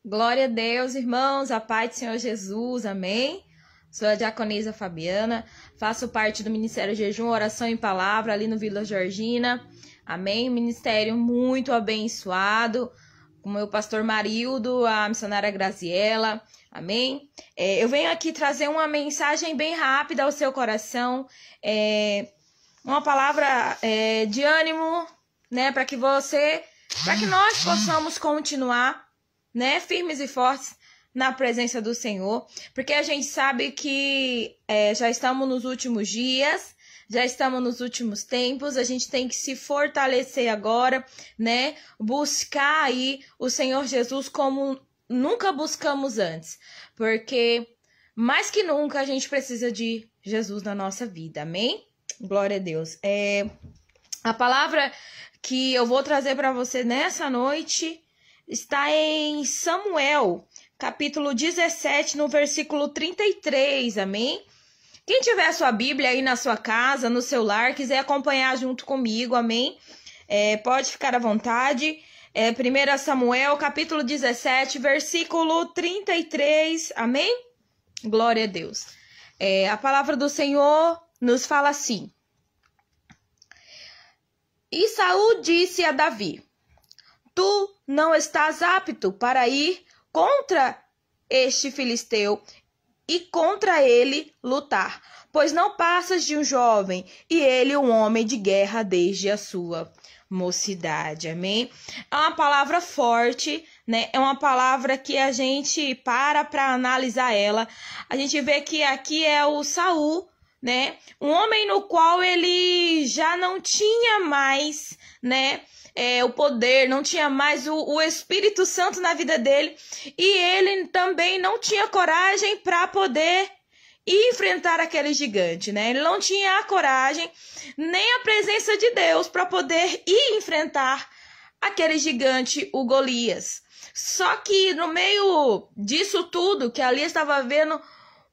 Glória a Deus, irmãos, a paz do Senhor Jesus, amém? Sou a diaconisa Fabiana, faço parte do Ministério Jejum, Oração e Palavra, ali no Vila Georgina, amém? Ministério muito abençoado, com o meu pastor Marildo, a missionária Graziela, amém? Eu venho aqui trazer uma mensagem bem rápida ao seu coração, uma palavra de ânimo, né, para que nós possamos continuar, né, firmes e fortes na presença do Senhor, porque a gente sabe que já estamos nos últimos dias, já estamos nos últimos tempos, a gente tem que se fortalecer agora, né, buscar aí o Senhor Jesus como nunca buscamos antes, porque mais que nunca a gente precisa de Jesus na nossa vida, amém? Glória a Deus. A palavra que eu vou trazer para você nessa noite está em Samuel, capítulo 17, no versículo 33, amém? Quem tiver a sua Bíblia aí na sua casa, no seu lar, quiser acompanhar junto comigo, amém? Pode ficar à vontade. 1 Samuel, capítulo 17, versículo 33, amém? Glória a Deus. A palavra do Senhor nos fala assim. E Saul disse a Davi: Tu não estás apto para ir contra este filisteu e contra ele lutar, pois não passas de um jovem e ele um homem de guerra desde a sua mocidade. Amém? É uma palavra forte, né? É uma palavra que a gente para analisar ela. A gente vê que aqui é o Saul, né? Um homem no qual ele já não tinha mais, né? O poder, não tinha mais o Espírito Santo na vida dele, e ele também não tinha coragem para poder enfrentar aquele gigante, né? Ele não tinha a coragem, nem a presença de Deus para poder ir enfrentar aquele gigante, o Golias. Só que no meio disso tudo, que ali estava havendo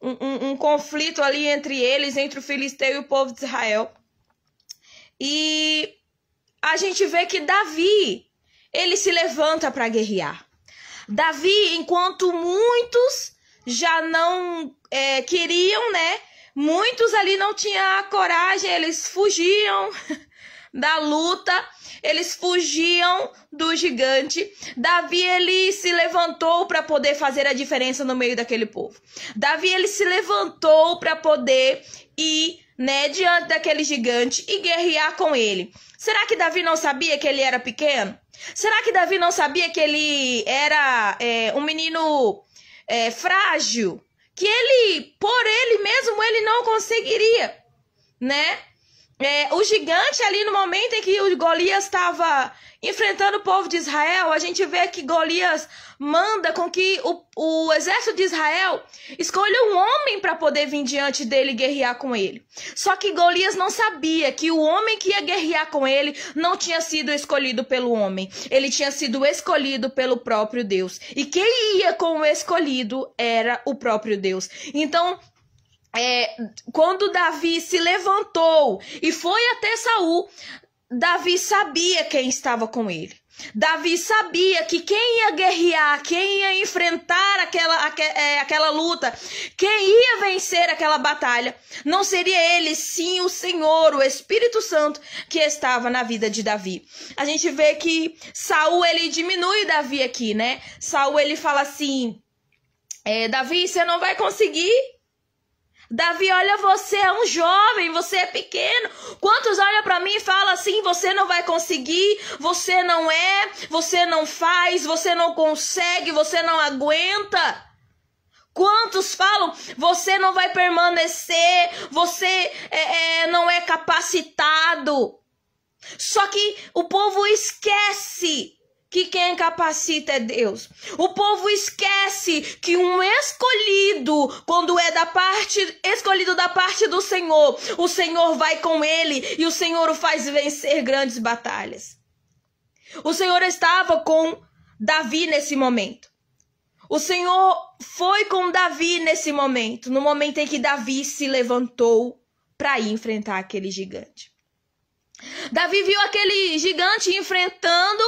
um conflito ali entre eles, entre o filisteu e o povo de Israel, e a gente vê que Davi, ele se levanta para guerrear. Davi, enquanto muitos já não queriam, né? Muitos ali não tinham a coragem, eles fugiam da luta, eles fugiam do gigante. Davi, ele se levantou para poder fazer a diferença no meio daquele povo. Davi, ele se levantou para poder ir, né, diante daquele gigante e guerrear com ele. Será que Davi não sabia que ele era pequeno? Será que Davi não sabia que ele era um menino frágil? Que ele, por ele mesmo, ele não conseguiria, né? O gigante ali no momento em que o Golias estava enfrentando o povo de Israel, a gente vê que Golias manda com que o exército de Israel escolha um homem para poder vir diante dele e guerrear com ele. Só que Golias não sabia que o homem que ia guerrear com ele não tinha sido escolhido pelo homem. Ele tinha sido escolhido pelo próprio Deus. E quem ia com o escolhido era o próprio Deus. Então, quando Davi se levantou e foi até Saul, Davi sabia quem estava com ele. Davi sabia que quem ia guerrear, quem ia enfrentar aquela luta, quem ia vencer aquela batalha, não seria ele, sim o Senhor, o Espírito Santo que estava na vida de Davi. A gente vê que Saul, ele diminui Davi aqui, né? Saul, ele fala assim, Davi, você não vai conseguir. Davi, olha, você é um jovem, você é pequeno. Quantos olham para mim e falam assim, você não vai conseguir, você não faz, você não consegue, você não aguenta. Quantos falam, você não vai permanecer, você não é capacitado. Só que o povo esquece que quem capacita é Deus. O povo esquece que um escolhido, quando é escolhido da parte do Senhor, o Senhor vai com ele e o Senhor o faz vencer grandes batalhas. O Senhor estava com Davi nesse momento. O Senhor foi com Davi nesse momento, no momento em que Davi se levantou para ir enfrentar aquele gigante. Davi viu aquele gigante enfrentando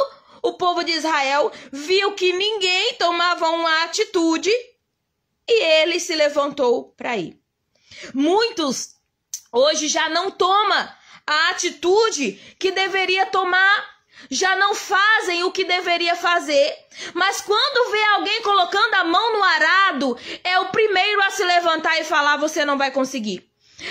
o povo de Israel viu que ninguém tomava uma atitude e ele se levantou para ir. Muitos hoje já não tomam a atitude que deveria tomar, já não fazem o que deveria fazer, mas quando vê alguém colocando a mão no arado, é o primeiro a se levantar e falar: você não vai conseguir.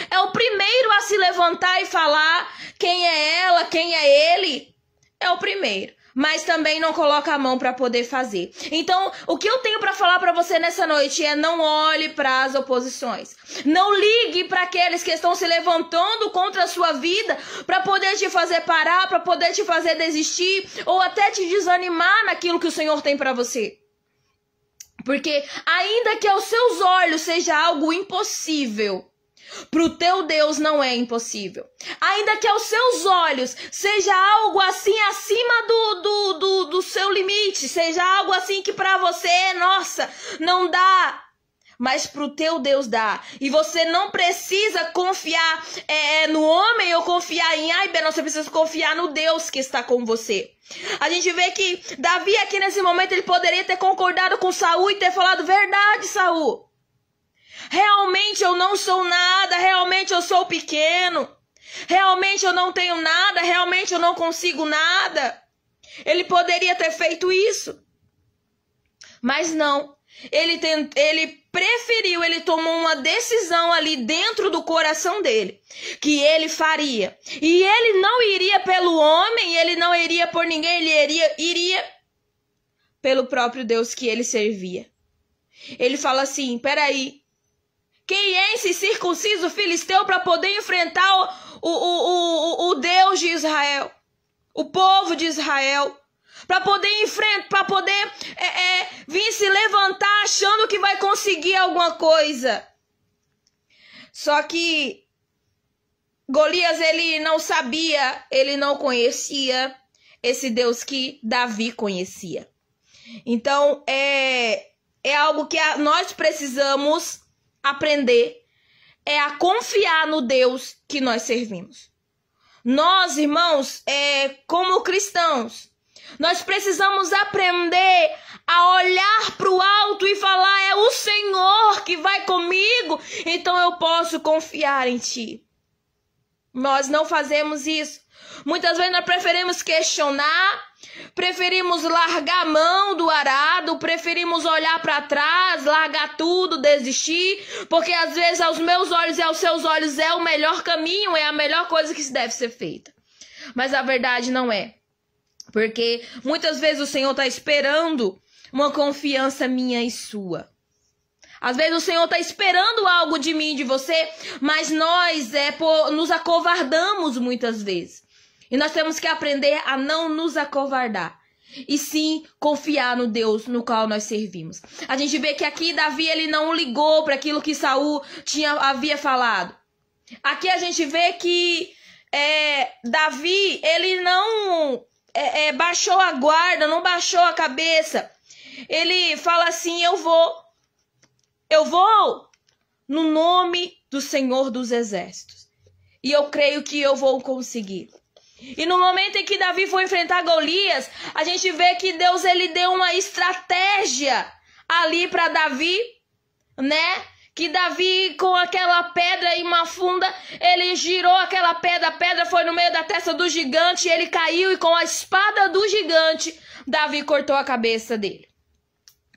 É o primeiro a se levantar e falar quem é ela, quem é ele. É o primeiro. Mas também não coloca a mão para poder fazer. Então, o que eu tenho para falar para você nessa noite é: não olhe para as oposições. Não ligue para aqueles que estão se levantando contra a sua vida para poder te fazer parar, para poder te fazer desistir ou até te desanimar naquilo que o Senhor tem para você. Porque ainda que aos seus olhos seja algo impossível, para o teu Deus não é impossível. Ainda que aos seus olhos seja algo assim acima do seu limite, seja algo assim que para você, nossa, não dá. Mas para o teu Deus dá. E você não precisa confiar no homem ou confiar em A e B. Não, você precisa confiar no Deus que está com você. A gente vê que Davi aqui nesse momento ele poderia ter concordado com Saul e ter falado: verdade, Saul. Realmente eu não sou nada, realmente eu sou pequeno, realmente eu não tenho nada, realmente eu não consigo nada. Ele poderia ter feito isso, mas não. Ele preferiu, ele tomou uma decisão ali dentro do coração dele, que ele faria. E ele não iria pelo homem, ele não iria por ninguém, ele iria pelo próprio Deus que ele servia. Ele fala assim: peraí, quem é esse circunciso filisteu para poder enfrentar o Deus de Israel, o povo de Israel, para poder enfrentar, para poder vir se levantar achando que vai conseguir alguma coisa? Só que Golias, ele não sabia, ele não conhecia esse Deus que Davi conhecia. Então é algo que nós precisamos aprender, é a confiar no Deus que nós servimos. Nós, irmãos, como cristãos, nós precisamos aprender a olhar para o alto e falar: é o Senhor que vai comigo, então eu posso confiar em Ti. Nós não fazemos isso. Muitas vezes nós preferimos questionar, preferimos largar a mão do arado, preferimos olhar para trás, largar tudo, desistir, porque às vezes aos meus olhos e aos seus olhos é o melhor caminho, é a melhor coisa que se deve ser feita. Mas a verdade não é. Porque muitas vezes o Senhor está esperando uma confiança minha e sua. Às vezes o Senhor está esperando algo de mim e de você, mas nós nos acovardamos muitas vezes. E nós temos que aprender a não nos acovardar, e sim confiar no Deus no qual nós servimos. A gente vê que aqui Davi, ele não ligou para aquilo que Saul havia falado. Aqui a gente vê que Davi, ele não baixou a guarda, não baixou a cabeça. Ele fala assim: eu vou no nome do Senhor dos Exércitos, e eu creio que eu vou conseguir. E no momento em que Davi foi enfrentar Golias, a gente vê que Deus, ele deu uma estratégia ali para Davi, né? Que Davi, com aquela pedra em uma funda, ele girou aquela pedra, a pedra foi no meio da testa do gigante, ele caiu e com a espada do gigante, Davi cortou a cabeça dele.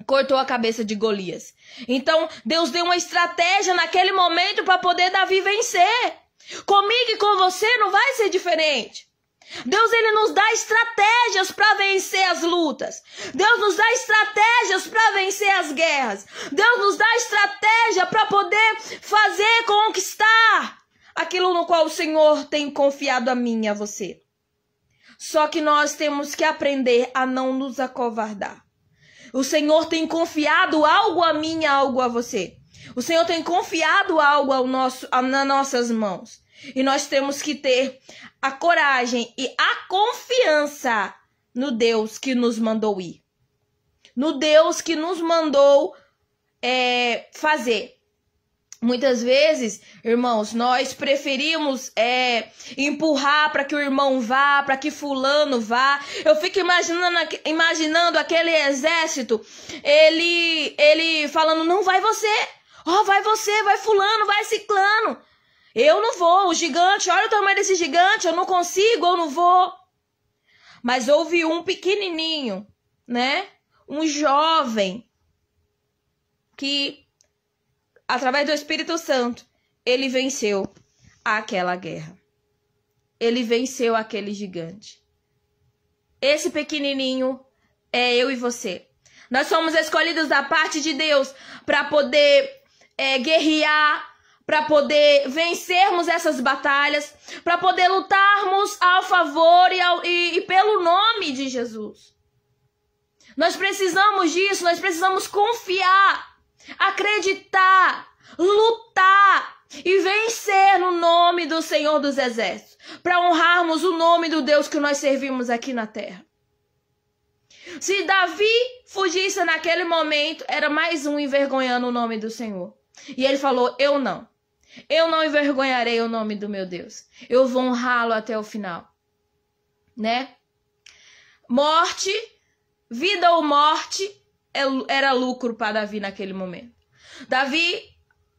Cortou a cabeça de Golias. Então, Deus deu uma estratégia naquele momento para poder Davi vencer. Comigo e com você não vai ser diferente. Deus, ele nos dá estratégias para vencer as lutas. Deus nos dá estratégias para vencer as guerras. Deus nos dá estratégia para poder fazer, conquistar aquilo no qual o Senhor tem confiado a mim e a você. Só que nós temos que aprender a não nos acovardar. O Senhor tem confiado algo a mim e algo a você. O Senhor tem confiado algo nas nossas mãos. E nós temos que ter a coragem e a confiança no Deus que nos mandou ir. No Deus que nos mandou fazer. Muitas vezes, irmãos, nós preferimos empurrar para que o irmão vá, para que fulano vá. Eu fico imaginando aquele exército, ele falando, não, vai você. Ó, vai você, vai fulano, vai ciclano. Eu não vou, o gigante, olha o tamanho desse gigante, eu não consigo, eu não vou. Mas houve um pequenininho, né? Um jovem que, através do Espírito Santo, ele venceu aquela guerra. Ele venceu aquele gigante. Esse pequenininho é eu e você. Nós somos escolhidos da parte de Deus para poder guerrear, para poder vencermos essas batalhas, para poder lutarmos ao favor e pelo nome de Jesus. Nós precisamos disso, nós precisamos confiar, acreditar, lutar e vencer no nome do Senhor dos Exércitos, para honrarmos o nome do Deus que nós servimos aqui na terra. Se Davi fugisse naquele momento, era mais um envergonhando o nome do Senhor. E ele falou, eu não envergonharei o nome do meu Deus. Eu vou honrá-lo até o final, né? Morte, vida ou morte, era lucro para Davi naquele momento. Davi,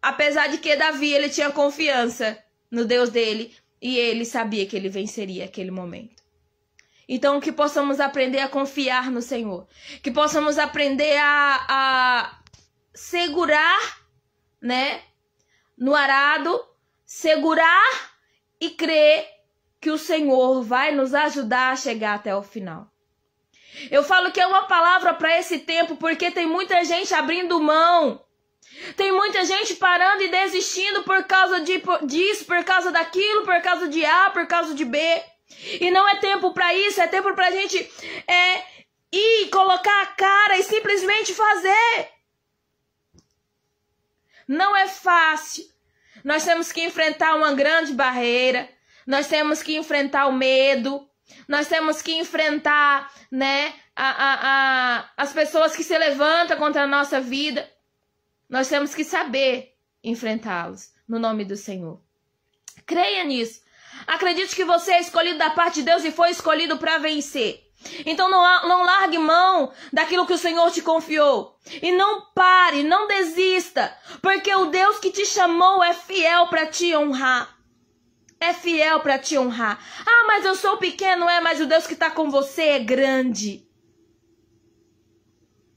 apesar de que Davi ele tinha confiança no Deus dele e ele sabia que ele venceria aquele momento. Então, que possamos aprender a confiar no Senhor. Que possamos aprender a segurar, né, no arado, segurar e crer que o Senhor vai nos ajudar a chegar até o final. Eu falo que é uma palavra para esse tempo porque tem muita gente abrindo mão. Tem muita gente parando e desistindo por causa disso, por causa daquilo, por causa de A, por causa de B. E não é tempo para isso, é tempo para a gente ir, colocar a cara e simplesmente fazer. Não é fácil. Nós temos que enfrentar uma grande barreira. Nós temos que enfrentar o medo. Nós temos que enfrentar, né, as pessoas que se levantam contra a nossa vida. Nós temos que saber enfrentá-los no nome do Senhor. Creia nisso. Acredite que você é escolhido da parte de Deus e foi escolhido para vencer. Então não largue mão daquilo que o Senhor te confiou. E não pare, não desista. Porque o Deus que te chamou é fiel para te honrar. É fiel para te honrar. Ah, mas eu sou pequeno, mas o Deus que está com você é grande.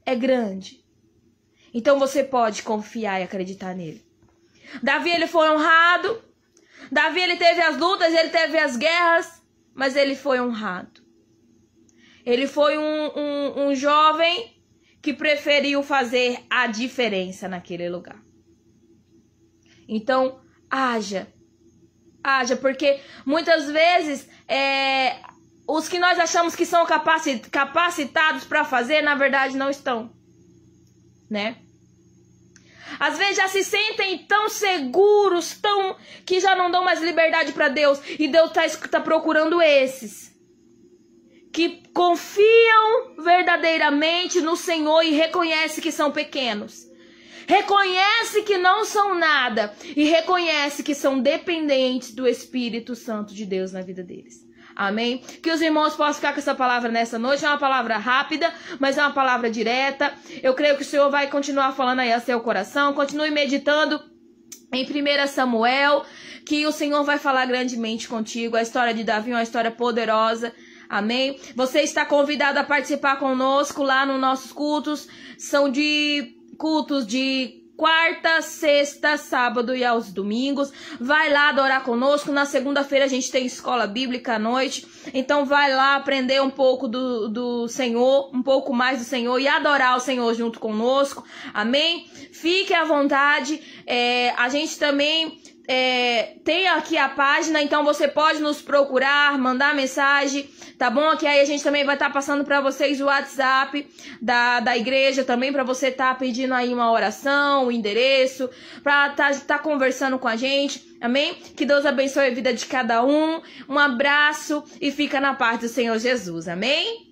É grande. Então você pode confiar e acreditar nele. Davi, ele foi honrado. Davi, ele teve as lutas, ele teve as guerras, mas ele foi honrado. Ele foi um jovem que preferiu fazer a diferença naquele lugar. Então, haja, porque muitas vezes os que nós achamos que são capacitados para fazer, na verdade não estão, né? Às vezes já se sentem tão seguros, que já não dão mais liberdade para Deus. E Deus tá procurando esses que confiam verdadeiramente no Senhor e reconhecem que são pequenos. Reconhece que não são nada e reconhece que são dependentes do Espírito Santo de Deus na vida deles. Amém? Que os irmãos possam ficar com essa palavra nessa noite. É uma palavra rápida, mas é uma palavra direta. Eu creio que o Senhor vai continuar falando aí a seu coração. Continue meditando em 1 Samuel, que o Senhor vai falar grandemente contigo. A história de Davi é uma história poderosa. Amém? Você está convidado a participar conosco lá nos nossos cultos. São de cultos de quarta, sexta, sábado e aos domingos. Vai lá adorar conosco. Na segunda-feira a gente tem escola bíblica à noite. Então vai lá aprender um pouco do Senhor, um pouco mais do Senhor e adorar o Senhor junto conosco. Amém? Fique à vontade. A gente também tem aqui a página, então você pode nos procurar, mandar mensagem, tá bom? Que aí a gente também vai estar passando para vocês o WhatsApp da igreja também, para você estar pedindo aí uma oração, o endereço, para tá conversando com a gente, amém? Que Deus abençoe a vida de cada um, um abraço e fica na paz do Senhor Jesus, amém?